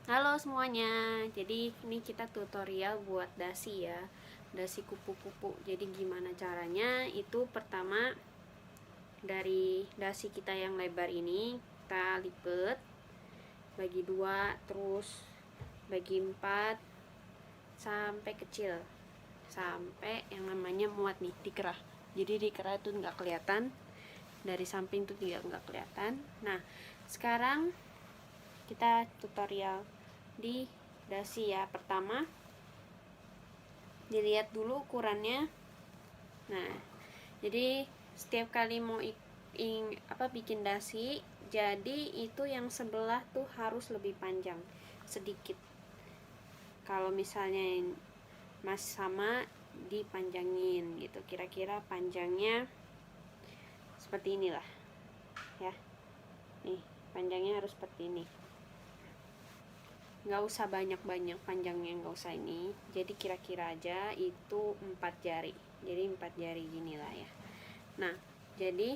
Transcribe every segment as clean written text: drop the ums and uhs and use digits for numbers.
Halo semuanya, jadi ini kita tutorial buat dasi ya, dasi kupu-kupu. Jadi gimana caranya? Itu pertama dari dasi kita yang lebar ini kita lipat bagi dua, terus bagi 4 sampai kecil, sampai yang namanya muat nih di kerah. Jadi di kerah itu nggak kelihatan, dari samping tuh nggak kelihatan. Nah sekarang kita tutorial di dasi ya. Pertama dilihat dulu ukurannya. Nah jadi setiap kali mau bikin dasi, jadi itu yang sebelah tuh harus lebih panjang sedikit. Kalau misalnya masih sama, dipanjangin gitu, kira-kira panjangnya seperti inilah ya. Nih panjangnya harus seperti ini, nggak usah banyak-banyak panjangnya, nggak usah ini. Jadi kira-kira aja itu 4 jari, jadi 4 jari gini lah ya. Nah jadi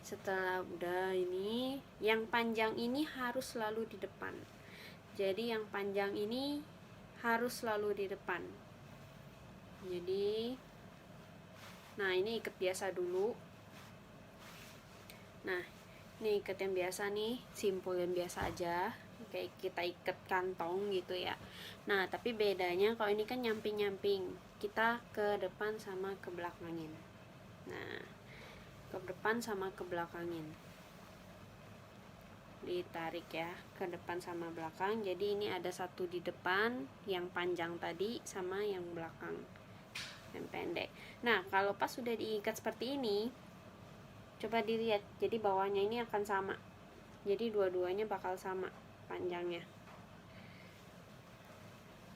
setelah udah ini, yang panjang ini harus selalu di depan. Jadi yang panjang ini harus selalu di depan. Jadi nah ini ikat biasa dulu. Nah ini ikat yang biasa nih, simpul yang biasa aja, kayak kita ikat kantong gitu ya. Nah tapi bedanya kalau ini kan nyamping-nyamping, kita ke depan sama ke belakangin. Nah ke depan sama ke belakangin, ditarik ya ke depan sama belakang. Jadi ini ada satu di depan yang panjang tadi sama yang belakang yang pendek. Nah kalau pas sudah diikat seperti ini, coba dilihat, jadi bawahnya ini akan sama, jadi dua-duanya bakal sama panjangnya.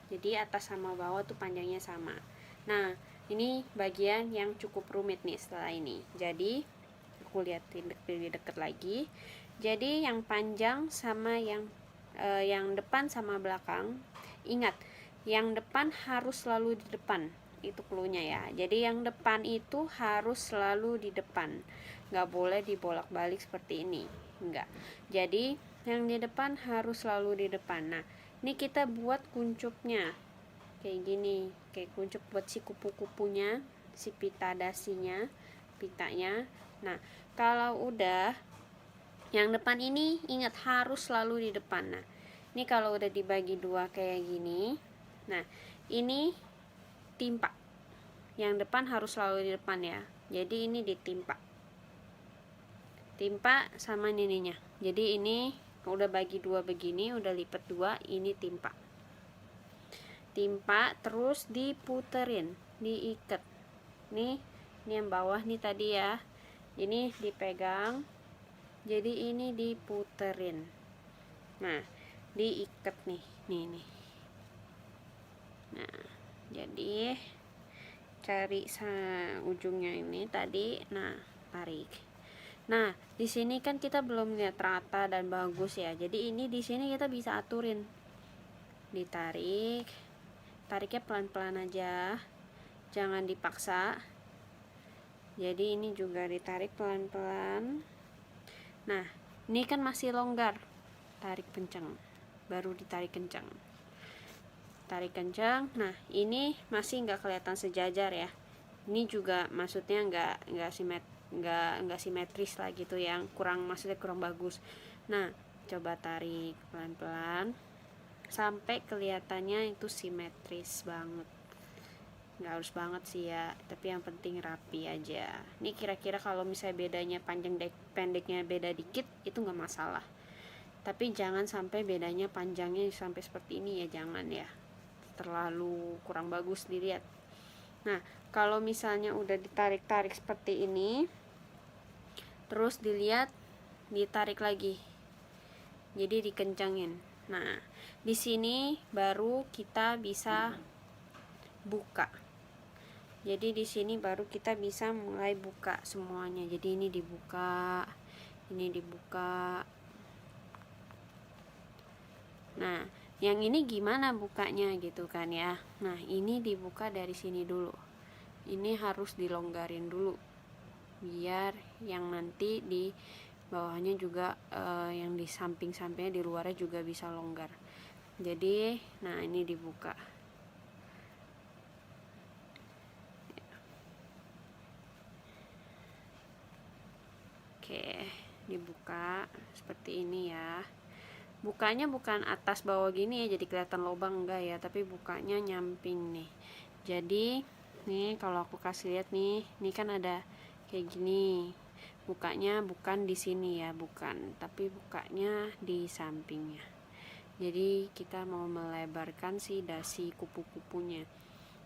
Jadi atas sama bawah tuh panjangnya sama. Nah ini bagian yang cukup rumit nih setelah ini. Jadi aku liatin lebih deket lagi. Jadi yang panjang sama yang depan sama belakang, ingat yang depan harus selalu di depan, itu cluenya ya. Jadi yang depan itu harus selalu di depan, nggak boleh dibolak-balik seperti ini, enggak. Jadi yang di depan harus selalu di depan. Nah ini kita buat kuncupnya kayak gini, kayak kuncup buat si kupu-kupunya, si pita dasinya, pitanya. Nah kalau udah yang depan ini, ingat harus selalu di depan. Nah ini kalau udah dibagi dua kayak gini, nah ini timpa, yang depan harus selalu di depan ya. Jadi ini ditimpa, timpa sama ininya. Jadi ini udah bagi dua begini, udah lipat dua, ini timpa, terus diputerin, diikat. Nih ini yang bawah nih tadi ya, ini dipegang, jadi ini diputerin. Nah diikat nih, nih. Nah jadi cari ujungnya ini tadi, nah tarik. Nah di sini kan kita belum lihat rata dan bagus ya, jadi ini di sini kita bisa aturin, ditarik, tariknya pelan-pelan aja, jangan dipaksa. Jadi ini juga ditarik pelan-pelan. Nah ini kan masih longgar, tarik kencang, baru ditarik kencang, tarik kencang. Nah ini masih nggak kelihatan sejajar ya, ini juga maksudnya nggak simetris lah gitu, yang maksudnya kurang bagus. Nah coba tarik pelan-pelan sampai kelihatannya itu simetris banget. Nggak harus banget sih ya, tapi yang penting rapi aja. Ini kira-kira kalau misalnya bedanya panjang pendeknya beda dikit, itu nggak masalah. Tapi jangan sampai bedanya panjangnya sampai seperti ini ya, jangan ya, terlalu kurang bagus dilihat. Nah kalau misalnya udah ditarik-tarik seperti ini, terus dilihat, ditarik lagi, jadi dikencangin. Nah di sini baru kita bisa buka. Jadi di sini baru kita bisa mulai buka semuanya. Jadi ini dibuka, ini dibuka. Nah yang ini gimana bukanya gitu kan ya. Nah ini dibuka dari sini dulu, ini harus dilonggarin dulu biar yang nanti di bawahnya juga yang di samping-sampingnya di luarnya juga bisa longgar. Jadi nah ini dibuka. Oke, dibuka seperti ini ya. Bukanya bukan atas bawah gini ya jadi kelihatan lubang, enggak ya, tapi bukanya nyamping nih. Jadi nih kalau aku kasih lihat nih kan ada kayak gini. Bukanya bukan di sini ya, bukan, tapi bukanya di sampingnya. Jadi kita mau melebarkan si dasi kupu-kupunya.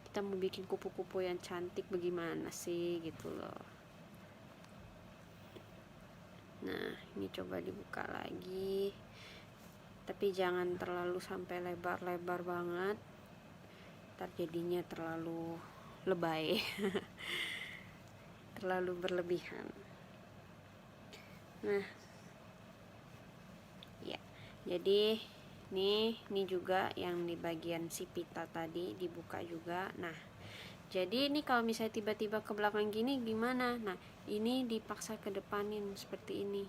Kita mau bikin kupu-kupu yang cantik bagaimana sih gitu loh. Nah, ini coba dibuka lagi. Tapi jangan terlalu sampai lebar-lebar banget. Ntar jadinya terlalu lebay. Terlalu berlebihan. Nah, ya. Jadi ini juga yang di bagian si pita tadi dibuka juga. Nah, jadi ini kalau misalnya tiba-tiba ke belakang gini gimana? Nah, ini dipaksa ke depanin seperti ini.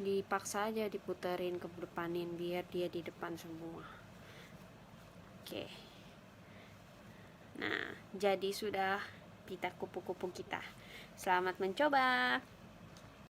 Dipaksa aja diputerin ke depanin biar dia di depan semua. Oke. Nah, jadi sudah pita kupu-kupu kita. Selamat mencoba.